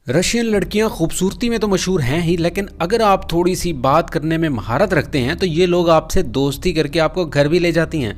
Russian लड़कियां खूबसूरती में तो मशहूर हैं ही, लेकिन अगर आप थोड़ी सी बात करने में महारत रखते हैं तो ये लोग आपसे दोस्ती करके आपको घर भी ले जाती हैं।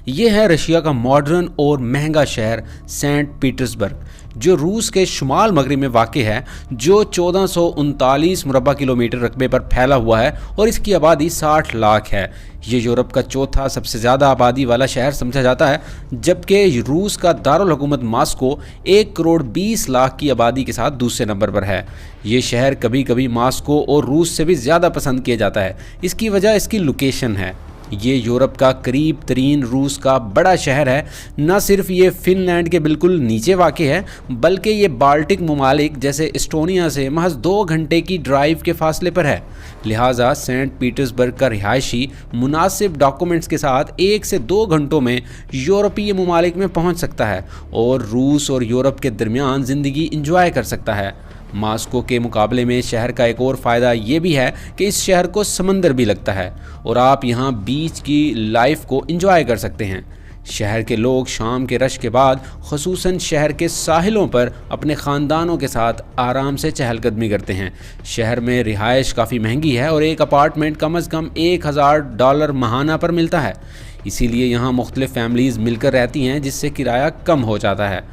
ये है रशिया का मॉडर्न और महंगा शहर सेंट पीटर्सबर्ग, जो रूस के शुमाल मगरब में वाक़ है, जो 1439 मुरबा किलोमीटर रकबे पर फैला हुआ है और इसकी आबादी 60 लाख है। ये यूरोप का चौथा सबसे ज़्यादा आबादी वाला शहर समझा जाता है, जबकि रूस का दारुल हुकूमत मास्को 1 करोड़ 20 लाख की आबादी के साथ दूसरे नंबर पर है। ये शहर कभी कभी मास्को और रूस से भी ज़्यादा पसंद किया जाता है। इसकी वजह इसकी लोकेशन है। ये यूरोप का करीब तरीन रूस का बड़ा शहर है। न सिर्फ ये फिनलैंड के बिल्कुल नीचे वाक़ है, बल्कि ये बाल्टिक ममालिक जैसे एस्टोनिया से महज 2 घंटे की ड्राइव के फासले पर है। लिहाजा सेंट पीटर्सबर्ग का रिहायशी मुनासिब डॉक्यूमेंट्स के साथ 1 से 2 घंटों में यूरोपीय ममालिक में पहुंच सकता है और रूस और यूरोप के दरमियान ज़िंदगी इंजॉय कर सकता है। मास्को के मुकाबले में शहर का एक और फ़ायदा ये भी है कि इस शहर को समंदर भी लगता है और आप यहाँ बीच की लाइफ को एंजॉय कर सकते हैं। शहर के लोग शाम के रश के बाद ख़ुसूसन शहर के साहिलों पर अपने ख़ानदानों के साथ आराम से चहलकदमी करते हैं। शहर में रिहाइश काफ़ी महंगी है और एक अपार्टमेंट कम अज़ कम $1000 माहाना पर मिलता है। इसीलिए यहाँ मुख्तलिफ़ फैमिलीज़ मिलकर रहती हैं, जिससे किराया कम हो जाता है।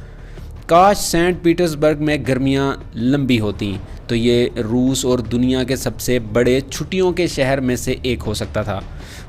काश सेंट पीटर्सबर्ग में गर्मियाँ लंबी होती तो ये रूस और दुनिया के सबसे बड़े छुट्टियों के शहर में से एक हो सकता था।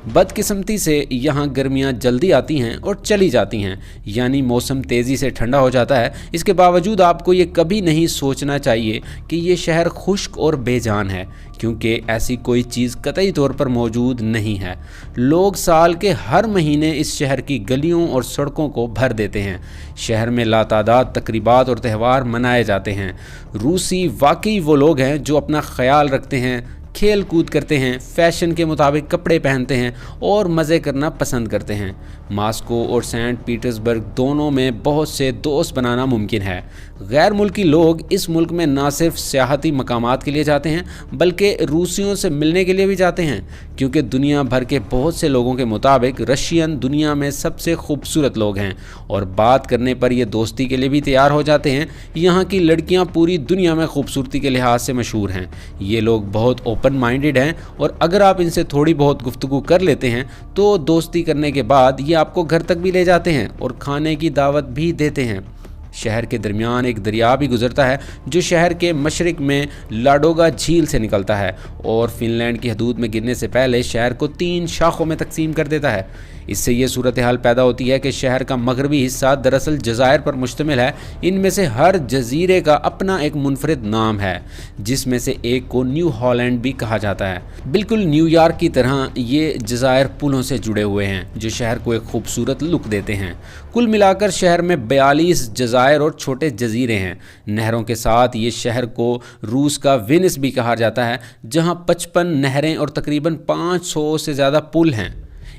बदकिस्मती से यहाँ गर्मियाँ जल्दी आती हैं और चली जाती हैं, यानी मौसम तेज़ी से ठंडा हो जाता है। इसके बावजूद आपको ये कभी नहीं सोचना चाहिए कि ये शहर खुश्क और बेजान है, क्योंकि ऐसी कोई चीज़ कतई तौर पर मौजूद नहीं है। लोग साल के हर महीने इस शहर की गलियों और सड़कों को भर देते हैं। शहर में लातादाद तकरीबात और त्यौहार मनाए जाते हैं। रूसी वाकई वो लोग हैं जो अपना ख्याल रखते हैं, खेल कूद करते हैं, फैशन के मुताबिक कपड़े पहनते हैं और मज़े करना पसंद करते हैं। मास्को और सेंट पीटर्सबर्ग दोनों में बहुत से दोस्त बनाना मुमकिन है। गैर मुल्की लोग इस मुल्क में ना सिर्फ सियाहती मकामात के लिए जाते हैं, बल्कि रूसियों से मिलने के लिए भी जाते हैं, क्योंकि दुनिया भर के बहुत से लोगों के मुताबिक रशियन दुनिया में सबसे खूबसूरत लोग हैं और बात करने पर ये दोस्ती के लिए भी तैयार हो जाते हैं। यहाँ की लड़कियाँ पूरी दुनिया में खूबसूरती के लिहाज से मशहूर हैं। ये लोग बहुत ओपन माइंडेड हैं और अगर आप इनसे थोड़ी बहुत गुफ्तगू कर लेते हैं तो दोस्ती करने के बाद ये आपको घर तक भी ले जाते हैं और खाने की दावत भी देते हैं। शहर के दरमियान एक दरिया भी गुजरता है जो शहर के मशरिक में लाडोगा झील से निकलता है और फिनलैंड की हदूद में गिरने से पहले शहर को 3 शाखों में तकसीम कर देता है। इससे ये सूरत हाल पैदा होती है कि शहर का मगरबी हिस्सा दरअसल जज़ायर पर मुश्तमिल है। इनमें से हर जजीरे का अपना एक मुनफरिद नाम है, जिसमें से एक को न्यू हॉलैंड भी कहा जाता है। बिल्कुल न्यूयॉर्क की तरह ये जज़ायर पुलों से जुड़े हुए हैं जो शहर को एक खूबसूरत लुक देते हैं। कुल मिलाकर शहर में 42 जज़ायर और छोटे जजीरे हैं। नहरों के साथ ये शहर को रूस का वेनिस भी कहा जाता है, जहाँ 55 नहरें और तकरीबन 500 से ज़्यादा पुल हैं।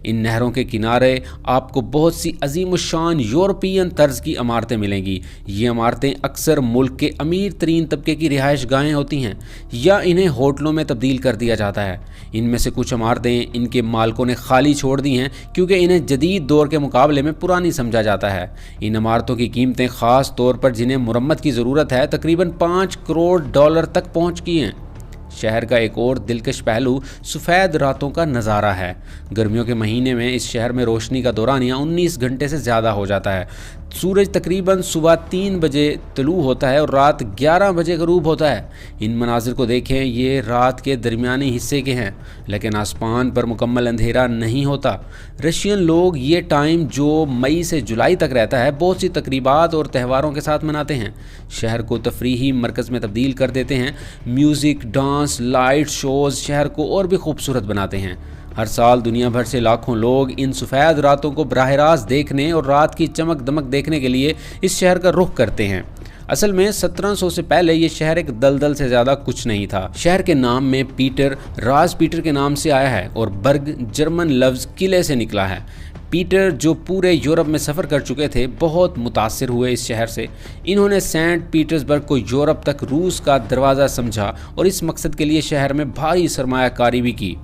इन नहरों के किनारे आपको बहुत सी अजीम शान यूरोपियन तर्ज की इमारतें मिलेंगी। ये इमारतें अक्सर मुल्क के अमीर तरीन तबके की रिहाइश गाहें होती हैं या इन्हें होटलों में तब्दील कर दिया जाता है। इनमें से कुछ इमारतें इनके मालिकों ने खाली छोड़ दी हैं क्योंकि इन्हें जदीद दौर के मुकाबले में पुरानी समझा जाता है। इन इमारतों की कीमतें ख़ास तौर पर जिन्हें मुरम्मत की ज़रूरत है तकरीबन $5 करोड़ तक पहुँच गई हैं। शहर का एक और दिलकश पहलू सफ़ेद रातों का नज़ारा है। गर्मियों के महीने में इस शहर में रोशनी का दौरानिया 19 घंटे से ज़्यादा हो जाता है। सूरज तकरीबन सुबह 3 बजे तलू होता है और रात 11 बजे ग़रूब होता है। इन मनाजिर को देखें, ये रात के दरमियानी हिस्से के हैं, लेकिन आसमान पर मुकम्मल अंधेरा नहीं होता। रशियन लोग ये टाइम जो मई से जुलाई तक रहता है बहुत सी तकरीबात और त्यौहारों के साथ मनाते हैं। शहर को तफरीही मरकज़ में तब्दील कर देते हैं। म्यूज़िक, डांस, लाइट शोज़ शहर को और भी खूबसूरत बनाते हैं। हर साल दुनिया भर से लाखों लोग इन सफ़ेद रातों को बराह रास्त देखने और रात की चमक दमक देखने के लिए इस शहर का रुख करते हैं। असल में 1700 से पहले ये शहर एक दलदल से ज़्यादा कुछ नहीं था। शहर के नाम में पीटर राज पीटर के नाम से आया है और बर्ग जर्मन लफ्ज़ किले से निकला है। पीटर, जो पूरे यूरोप में सफ़र कर चुके थे, बहुत मुतासिर हुए इस शहर से। इन्होंने सेंट पीटर्सबर्ग को यूरोप तक रूस का दरवाज़ा समझा और इस मकसद के लिए शहर में भारी सरमायाकारी भी की।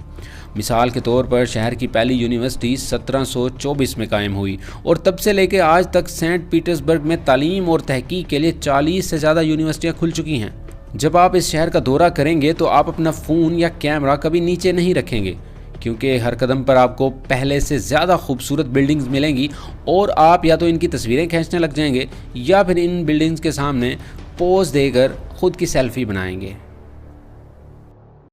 मिसाल के तौर पर शहर की पहली यूनिवर्सिटी 1724 में कायम हुई और तब से लेकर आज तक सेंट पीटर्सबर्ग में तालीम और तहकीक के लिए 40 से ज़्यादा यूनिवर्सिटियाँ खुल चुकी हैं। جب آپ اس شہر کا دورہ کریں گے تو آپ اپنا فون یا کیمرہ کبھی نیچے نہیں رکھیں گے، کیونکہ ہر قدم پر آپ کو پہلے سے زیادہ خوبصورت بلڈنگز ملیں گی اور آپ یا تو ان کی تصویریں کھینچنے لگ جائیں گے یا پھر ان بلڈنگز کے سامنے پوز دے کر خود کی سیلفی بنائیں گے۔